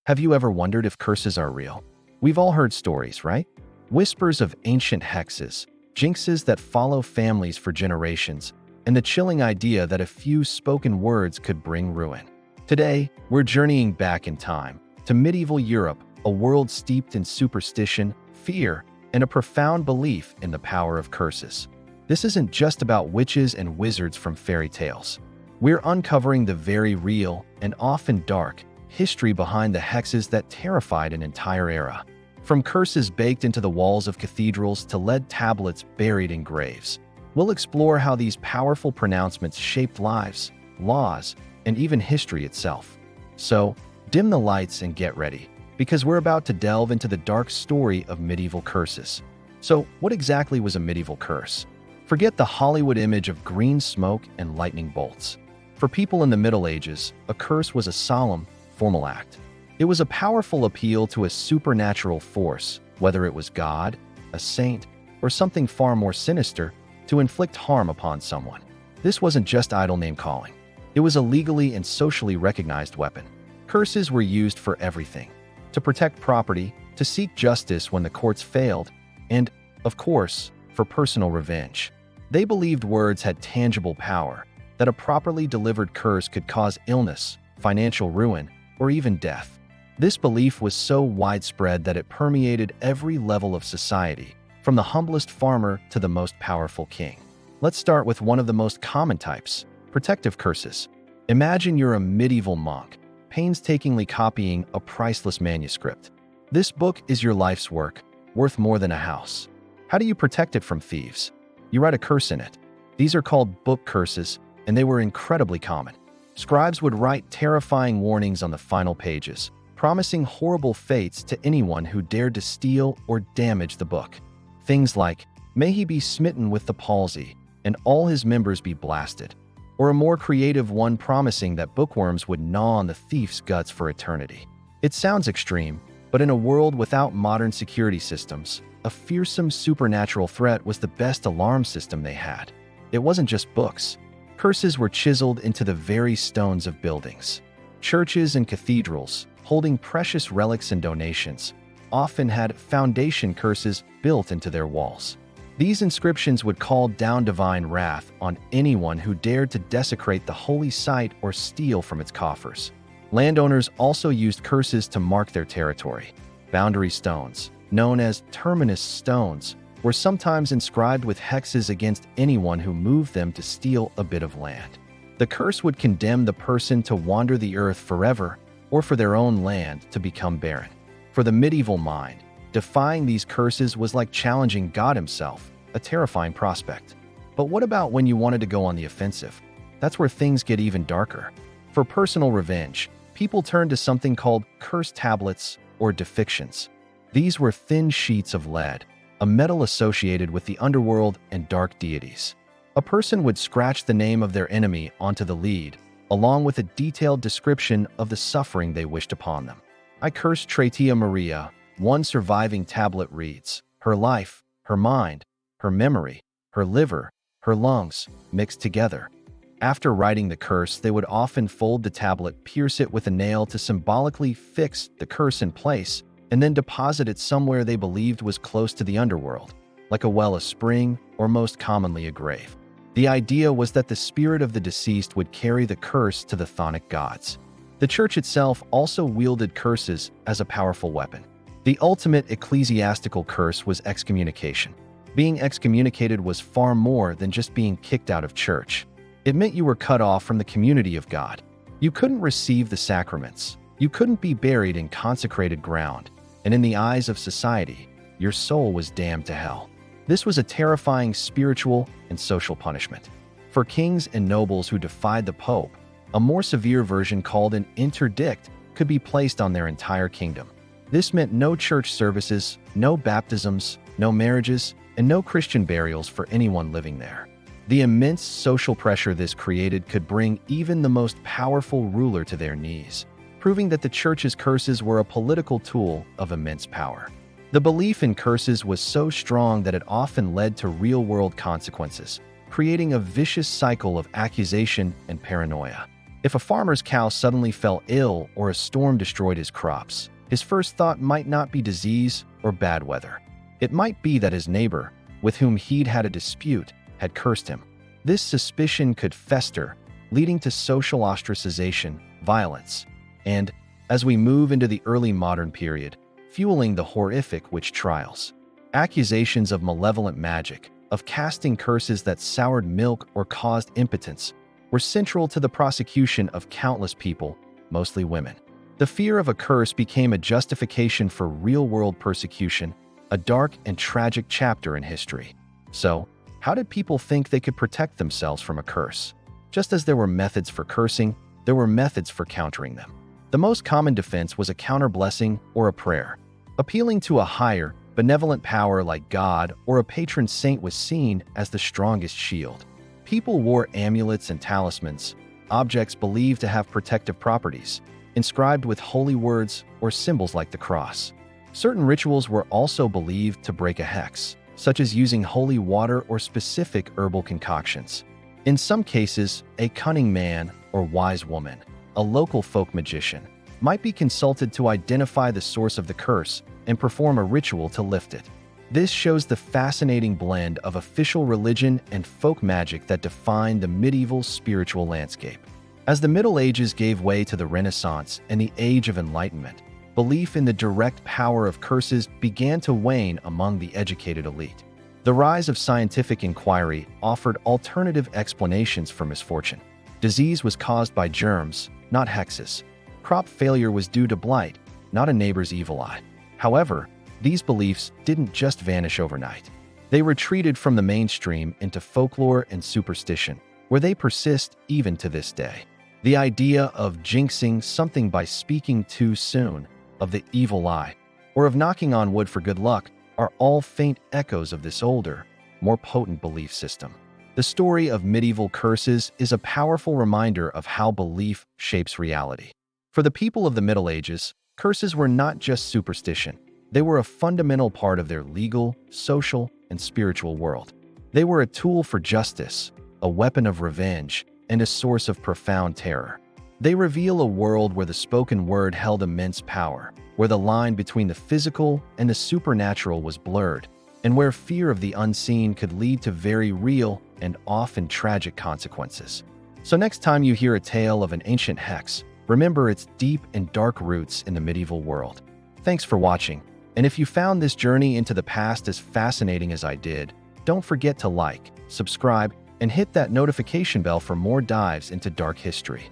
Have you ever wondered if curses are real? We've all heard stories, right? Whispers of ancient hexes, jinxes that follow families for generations, and the chilling idea that a few spoken words could bring ruin. Today, we're journeying back in time to medieval Europe, a world steeped in superstition, fear, and a profound belief in the power of curses. This isn't just about witches and wizards from fairy tales. We're uncovering the very real and often dark history behind the hexes that terrified an entire era. From curses baked into the walls of cathedrals to lead tablets buried in graves, we'll explore how these powerful pronouncements shaped lives, laws, and even history itself. So, dim the lights and get ready, because we're about to delve into the dark story of medieval curses. So, what exactly was a medieval curse? Forget the Hollywood image of green smoke and lightning bolts. For people in the Middle Ages, a curse was a solemn, formal act. It was a powerful appeal to a supernatural force, whether it was God, a saint, or something far more sinister, to inflict harm upon someone. This wasn't just idle name-calling. It was a legally and socially recognized weapon. Curses were used for everything: to protect property, to seek justice when the courts failed, and, of course, for personal revenge. They believed words had tangible power, that a properly delivered curse could cause illness, financial ruin, or even death. This belief was so widespread that it permeated every level of society, from the humblest farmer to the most powerful king. Let's start with one of the most common types: protective curses. Imagine you're a medieval monk, painstakingly copying a priceless manuscript. This book is your life's work, worth more than a house. How do you protect it from thieves? You write a curse in it. These are called book curses, and they were incredibly common. Scribes would write terrifying warnings on the final pages, promising horrible fates to anyone who dared to steal or damage the book. Things like, "May he be smitten with the palsy, and all his members be blasted," or a more creative one promising that bookworms would gnaw on the thief's guts for eternity. It sounds extreme, but in a world without modern security systems, a fearsome supernatural threat was the best alarm system they had. It wasn't just books. Curses were chiseled into the very stones of buildings. Churches and cathedrals, holding precious relics and donations, often had foundation curses built into their walls. These inscriptions would call down divine wrath on anyone who dared to desecrate the holy site or steal from its coffers. Landowners also used curses to mark their territory. Boundary stones, known as terminus stones, were sometimes inscribed with hexes against anyone who moved them to steal a bit of land. The curse would condemn the person to wander the earth forever, or for their own land to become barren. For the medieval mind, defying these curses was like challenging God himself, a terrifying prospect. But what about when you wanted to go on the offensive? That's where things get even darker. For personal revenge, people turned to something called curse tablets or depictions. These were thin sheets of lead, a metal associated with the underworld and dark deities. A person would scratch the name of their enemy onto the lead, along with a detailed description of the suffering they wished upon them. "I curse Tratia Maria," one surviving tablet reads, "her life, her mind, her memory, her liver, her lungs, mixed together." After writing the curse, they would often fold the tablet, pierce it with a nail to symbolically fix the curse in place, and then deposit it somewhere they believed was close to the underworld, like a well, a spring, or most commonly a grave. The idea was that the spirit of the deceased would carry the curse to the chthonic gods. The church itself also wielded curses as a powerful weapon. The ultimate ecclesiastical curse was excommunication. Being excommunicated was far more than just being kicked out of church. It meant you were cut off from the community of God. You couldn't receive the sacraments. You couldn't be buried in consecrated ground. And in the eyes of society, your soul was damned to hell. This was a terrifying spiritual and social punishment. For kings and nobles who defied the Pope, a more severe version called an interdict could be placed on their entire kingdom. This meant no church services, no baptisms, no marriages, and no Christian burials for anyone living there. The immense social pressure this created could bring even the most powerful ruler to their knees, proving that the church's curses were a political tool of immense power. The belief in curses was so strong that it often led to real-world consequences, creating a vicious cycle of accusation and paranoia. If a farmer's cow suddenly fell ill or a storm destroyed his crops, his first thought might not be disease or bad weather. It might be that his neighbor, with whom he'd had a dispute, had cursed him. This suspicion could fester, leading to social ostracization, violence, and, as we move into the early modern period, fueling the horrific witch trials. Accusations of malevolent magic, of casting curses that soured milk or caused impotence, were central to the prosecution of countless people, mostly women. The fear of a curse became a justification for real-world persecution, a dark and tragic chapter in history. So, how did people think they could protect themselves from a curse? Just as there were methods for cursing, there were methods for countering them. The most common defense was a counter-blessing or a prayer. Appealing to a higher, benevolent power like God or a patron saint was seen as the strongest shield. People wore amulets and talismans, objects believed to have protective properties, inscribed with holy words or symbols like the cross. Certain rituals were also believed to break a hex, such as using holy water or specific herbal concoctions. In some cases, a cunning man or wise woman, a local folk magician, might be consulted to identify the source of the curse and perform a ritual to lift it. This shows the fascinating blend of official religion and folk magic that defined the medieval spiritual landscape. As the Middle Ages gave way to the Renaissance and the Age of Enlightenment, belief in the direct power of curses began to wane among the educated elite. The rise of scientific inquiry offered alternative explanations for misfortune. Disease was caused by germs, not hexes. Crop failure was due to blight, not a neighbor's evil eye. However, these beliefs didn't just vanish overnight. They retreated from the mainstream into folklore and superstition, where they persist even to this day. The idea of jinxing something by speaking too soon, of the evil eye, or of knocking on wood for good luck are all faint echoes of this older, more potent belief system. The story of medieval curses is a powerful reminder of how belief shapes reality. For the people of the Middle Ages, curses were not just superstition. They were a fundamental part of their legal, social, and spiritual world. They were a tool for justice, a weapon of revenge, and a source of profound terror. They reveal a world where the spoken word held immense power, where the line between the physical and the supernatural was blurred, and where fear of the unseen could lead to very real and often tragic consequences. So next time you hear a tale of an ancient hex, remember its deep and dark roots in the medieval world. Thanks for watching. And if you found this journey into the past as fascinating as I did, don't forget to like, subscribe, and hit that notification bell for more dives into dark history.